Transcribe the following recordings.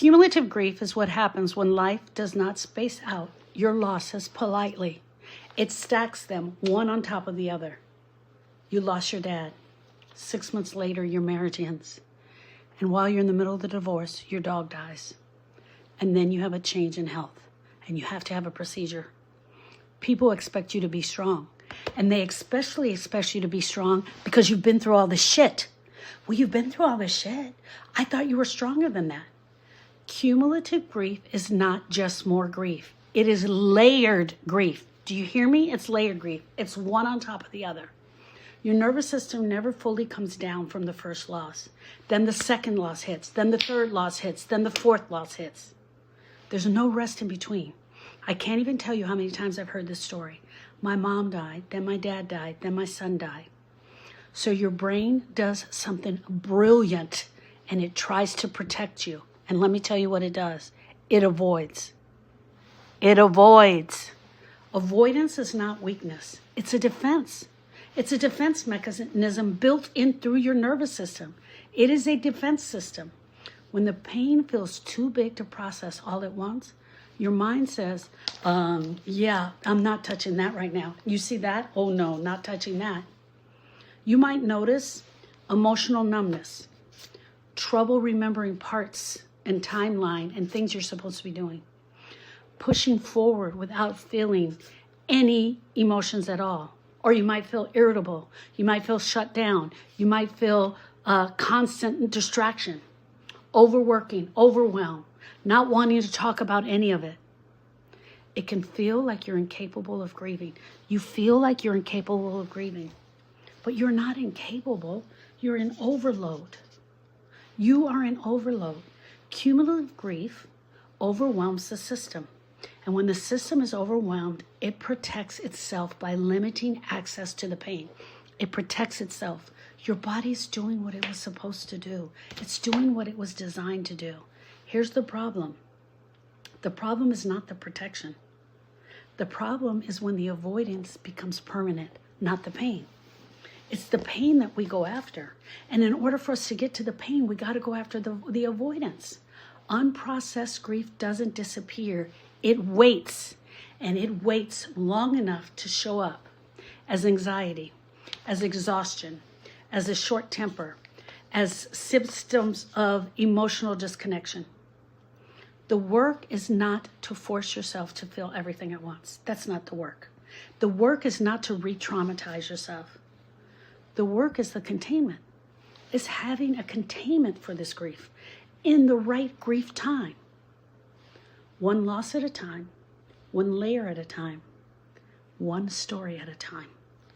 Cumulative grief is what happens when life does not space out your losses politely. It stacks them one on top of the other. You lost your dad. 6 months later, your marriage ends. And while you're in the middle of the divorce, your dog dies. And then you have a change in health, and you have to have a procedure. People expect you to be strong, and they especially expect you to be strong because you've been through all this shit. Well, you've been through all this shit. I thought you were stronger than that. Cumulative grief is not just more grief. It is layered grief. Do you hear me? It's layered grief. It's one on top of the other. Your nervous system never fully comes down from the first loss. Then the second loss hits. Then the third loss hits. Then the fourth loss hits. There's no rest in between. I can't even tell you how many times I've heard this story. My mom died, then my dad died, then my son died. So your brain does something brilliant, and it tries to protect you. And let me tell you what it does. It avoids. It avoids. Avoidance is not weakness. It's a defense. It's a defense mechanism built in through your nervous system. It is a defense system. When the pain feels too big to process all at once, your mind says, yeah, I'm not touching that right now. You see that? Oh no, not touching that. You might notice emotional numbness, trouble remembering parts and timeline and things you're supposed to be doing, pushing forward without feeling any emotions at all. Or you might feel irritable. You might feel shut down. You might feel constant distraction, overworking, overwhelmed, not wanting to talk about any of it. It can feel like you're incapable of grieving. You feel like you're incapable of grieving, but you're not incapable. You're in overload. You are in overload. Cumulative grief overwhelms the system. And when the system is overwhelmed, it protects itself by limiting access to the pain. It protects itself. Your body's doing what it was supposed to do. It's doing what it was designed to do. Here's the problem. The problem is not the protection. The problem is when the avoidance becomes permanent, not the pain. It's the pain that we go after. And in order for us to get to the pain, we got to go after the avoidance. Unprocessed grief doesn't disappear. It waits, and it waits long enough to show up as anxiety, as exhaustion, as a short temper, as symptoms of emotional disconnection. The work is not to force yourself to feel everything at once. That's not the work. The work is not to re-traumatize yourself. The work is the containment. It's having a containment for this grief in the right grief time. One loss at a time, one layer at a time, one story at a time.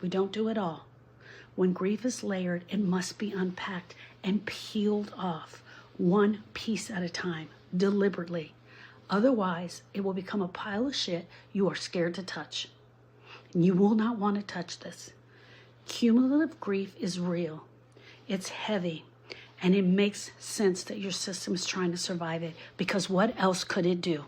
We don't do it all. When grief is layered, it must be unpacked and peeled off, one piece at a time, deliberately. Otherwise, it will become a pile of shit you are scared to touch. You will not want to touch this. Cumulative grief is real. It's heavy, and it makes sense that your system is trying to survive it, because what else could it do?